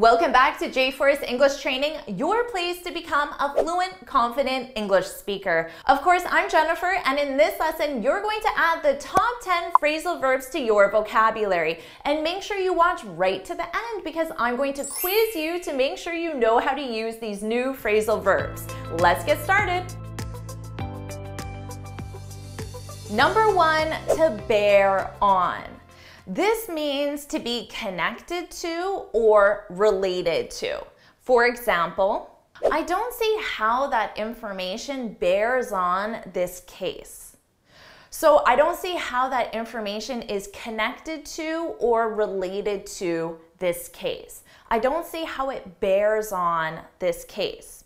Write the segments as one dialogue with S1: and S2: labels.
S1: Welcome back to J-Force English Training, your place to become a fluent, confident English speaker. Of course, I'm Jennifer, and in this lesson, you're going to add the top 10 phrasal verbs to your vocabulary. And make sure you watch right to the end because I'm going to quiz you to make sure you know how to use these new phrasal verbs. Let's get started. Number 1, to bear on. This means to be connected to or related to. For example, I don't see how that information bears on this case. So I don't see how that information is connected to or related to this case. I don't see how it bears on this case.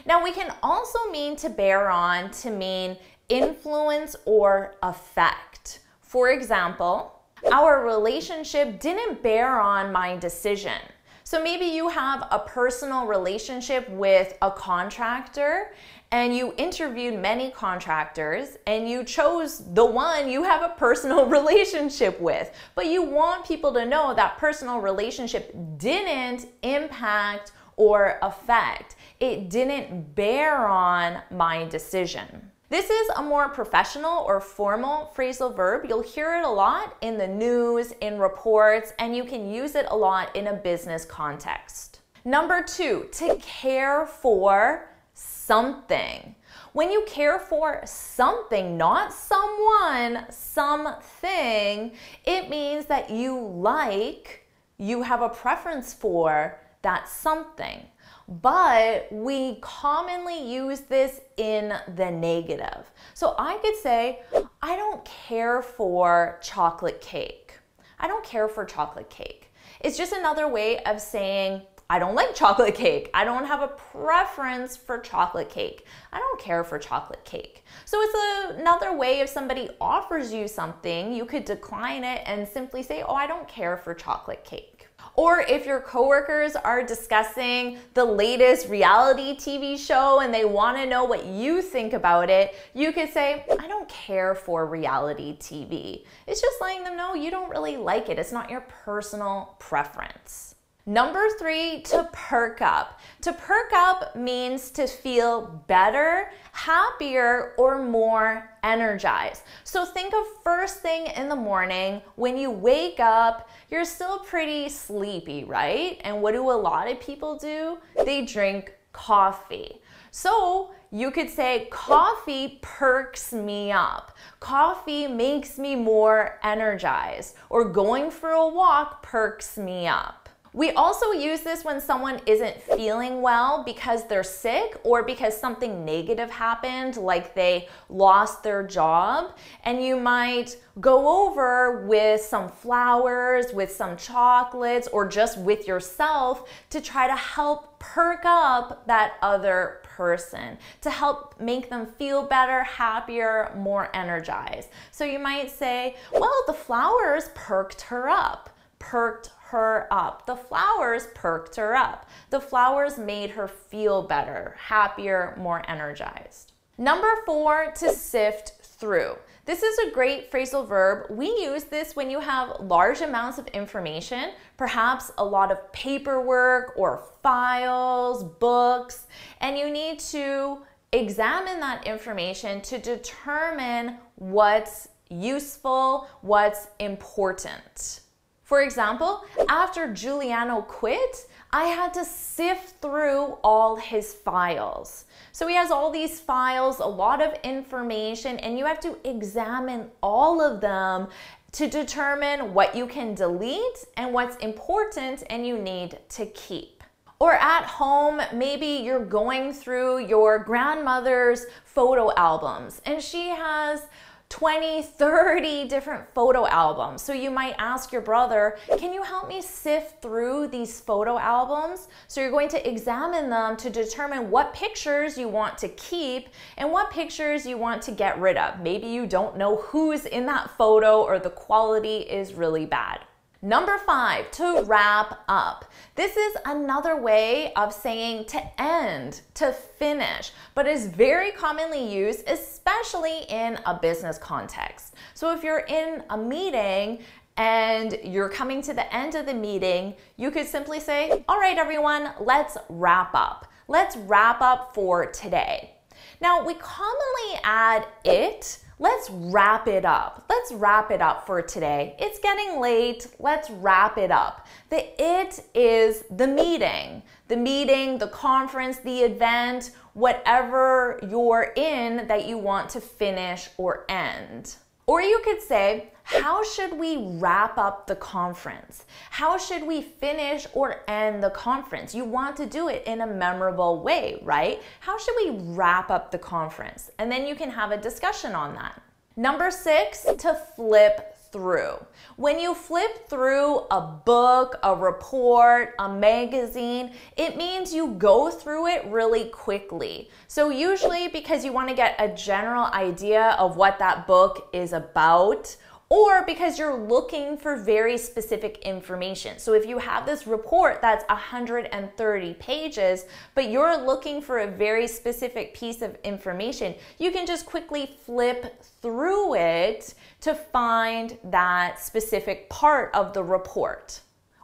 S1: Now we can also mean to bear on to mean influence or affect. For example, our relationship didn't bear on my decision. So maybe you have a personal relationship with a contractor and you interviewed many contractors and you chose the one you have a personal relationship with. But you want people to know that personal relationship didn't impact or affect. It didn't bear on my decision. This is a more professional or formal phrasal verb. You'll hear it a lot in the news, in reports, and you can use it a lot in a business context. Number 2, to care for something. When you care for something, not someone, something, it means that you have a preference for that something. But we commonly use this in the negative. So I could say, I don't care for chocolate cake. I don't care for chocolate cake. It's just another way of saying, I don't like chocolate cake. I don't have a preference for chocolate cake. I don't care for chocolate cake. So it's another way if somebody offers you something, you could decline it and simply say, oh, I don't care for chocolate cake. Or if your coworkers are discussing the latest reality TV show and they want to know what you think about it, you could say, I don't care for reality TV. It's just letting them know you don't really like it. It's not your personal preference. Number 3, to perk up. To perk up means to feel better, happier, or more energized. So think of first thing in the morning, when you wake up, you're still pretty sleepy, right? And what do a lot of people do? They drink coffee. So you could say, coffee perks me up. Coffee makes me more energized. Or going for a walk perks me up. We also use this when someone isn't feeling well because they're sick or because something negative happened, like they lost their job. And you might go over with some flowers, with some chocolates, or just with yourself to try to help perk up that other person, to help make them feel better, happier, more energized. So you might say, well, the flowers perked her up. Perked her up. The flowers perked her up. The flowers made her feel better, happier, more energized. Number 4, to sift through. This is a great phrasal verb. We use this when you have large amounts of information, perhaps a lot of paperwork or files, books, and you need to examine that information to determine what's useful, what's important. For example, after Giuliano quit, I had to sift through all his files. So he has all these files, a lot of information, and you have to examine all of them to determine what you can delete and what's important and you need to keep. Or at home, maybe you're going through your grandmother's photo albums and she has 20, 30 different photo albums. So you might ask your brother, can you help me sift through these photo albums? So you're going to examine them to determine what pictures you want to keep and what pictures you want to get rid of. Maybe you don't know who's in that photo or the quality is really bad. Number 5, to wrap up. This is another way of saying to end, to finish, but is very commonly used, especially in a business context. So if you're in a meeting and you're coming to the end of the meeting, you could simply say, all right, everyone, let's wrap up. Let's wrap up for today. Now, we commonly add it. Let's wrap it up. Let's wrap it up for today. It's getting late. Let's wrap it up. The it is the meeting, the conference, the event, whatever you're in that you want to finish or end. Or you could say, how should we wrap up the conference? How should we finish or end the conference? You want to do it in a memorable way, right? How should we wrap up the conference? And then you can have a discussion on that. Number 6, to flip through. When you flip through a book, a report, a magazine, it means you go through it really quickly. So usually because you want to get a general idea of what that book is about, or because you're looking for very specific information. So if you have this report that's 130 pages, but you're looking for a very specific piece of information, you can just quickly flip through it to find that specific part of the report.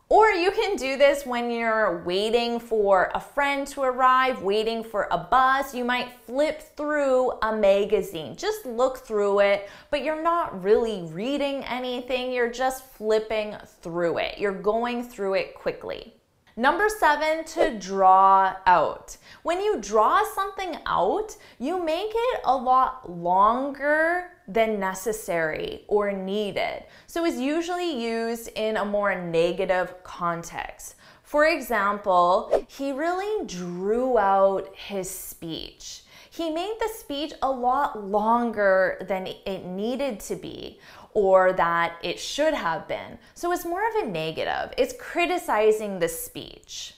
S1: Or you can do this when you're waiting for a friend to arrive, waiting for a bus. You might flip through a magazine. Just look through it, but you're not really reading anything. You're just flipping through it. You're going through it quickly. Number 7, to draw out. When you draw something out, you make it a lot longer than necessary or needed. So it's usually used in a more negative context. For example, he really drew out his speech. He made the speech a lot longer than it needed to be, or that it should have been. So it's more of a negative. It's criticizing the speech.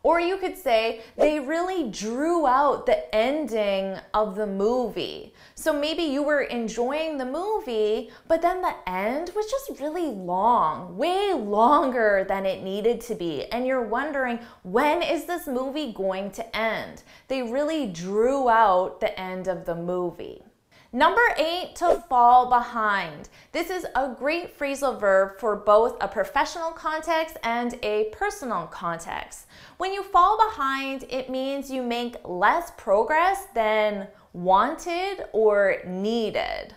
S1: Or you could say they really drew out the ending of the movie. So maybe you were enjoying the movie, but then the end was just really long, way longer than it needed to be. And you're wondering, when is this movie going to end? They really drew out the end of the movie. Number 8, to fall behind. This is a great phrasal verb for both a professional context and a personal context. When you fall behind, it means you make less progress than wanted or needed.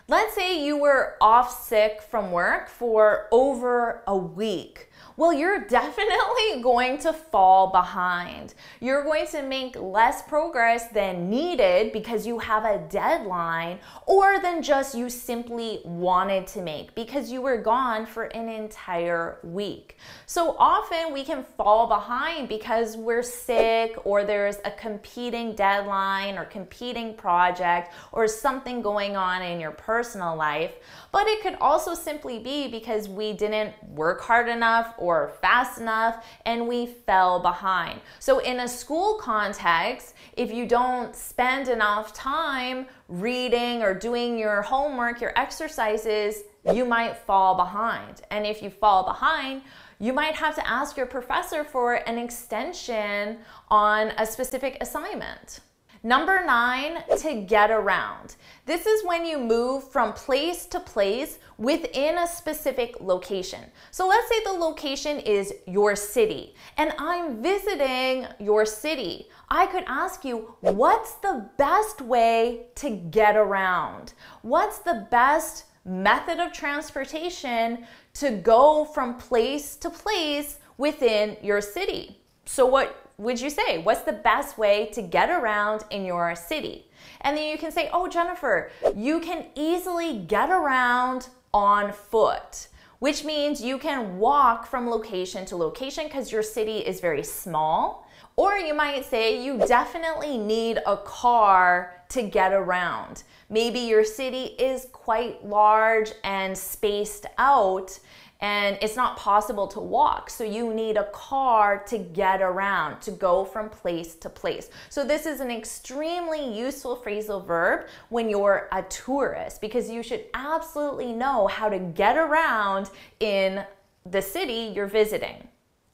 S1: Let's say you were off sick from work for over a week. Well, you're definitely going to fall behind. You're going to make less progress than needed because you have a deadline, or than just you simply wanted to make because you were gone for an entire week. So often we can fall behind because we're sick, or there's a competing deadline or competing project or something going on in your personal life. But it could also simply be because we didn't work hard enough or fast enough and we fell behind. So in a school context, if you don't spend enough time reading or doing your homework, your exercises, you might fall behind. And if you fall behind, you might have to ask your professor for an extension on a specific assignment. Number 9, to get around. This is when you move from place to place within a specific location. So let's say the location is your city, and I'm visiting your city. I could ask you, what's the best way to get around? What's the best method of transportation to go from place to place within your city? So what would you say? What's the best way to get around in your city? And then you can say, oh, Jennifer, you can easily get around on foot, which means you can walk from location to location because your city is very small. Or you might say you definitely need a car to get around. Maybe your city is quite large and spaced out, and it's not possible to walk, so you need a car to get around, to go from place to place. So this is an extremely useful phrasal verb when you're a tourist, because you should absolutely know how to get around in the city you're visiting.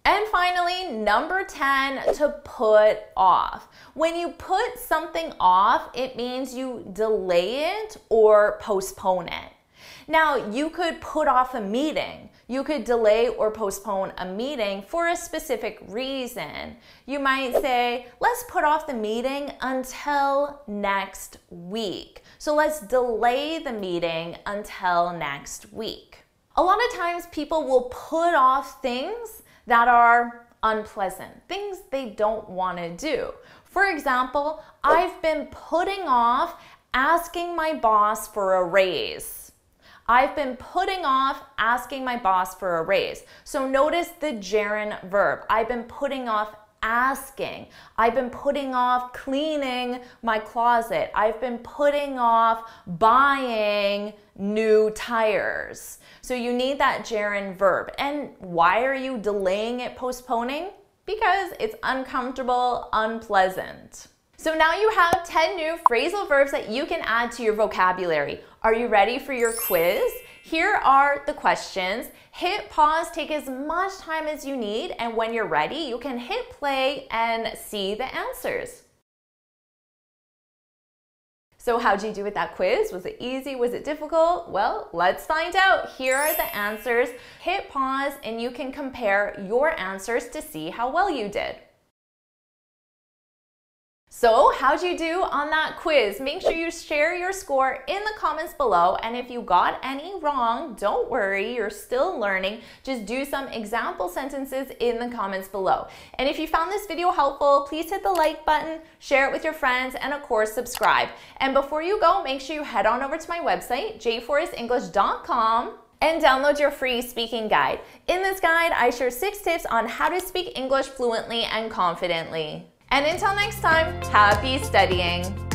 S1: And finally, number 10, to put off. When you put something off, it means you delay it or postpone it. Now, you could put off a meeting. You could delay or postpone a meeting for a specific reason. You might say, let's put off the meeting until next week. So let's delay the meeting until next week. A lot of times people will put off things that are unpleasant, things they don't want to do. For example, I've been putting off asking my boss for a raise. I've been putting off asking my boss for a raise. So notice the gerund verb. I've been putting off asking. I've been putting off cleaning my closet. I've been putting off buying new tires. So you need that gerund verb. And why are you delaying it, postponing? Because it's uncomfortable, unpleasant. So now you have 10 new phrasal verbs that you can add to your vocabulary. Are you ready for your quiz? Here are the questions. Hit pause, take as much time as you need, and when you're ready, you can hit play and see the answers. So how'd you do with that quiz? Was it easy? Was it difficult? Well, let's find out. Here are the answers. Hit pause and you can compare your answers to see how well you did. So how'd you do on that quiz? Make sure you share your score in the comments below, and if you got any wrong, don't worry, you're still learning. Just do some example sentences in the comments below. And if you found this video helpful, please hit the like button, share it with your friends, and of course subscribe. And before you go, make sure you head on over to my website, jforrestenglish.com, and download your free speaking guide. In this guide, I share 6 tips on how to speak English fluently and confidently. And until next time, happy studying!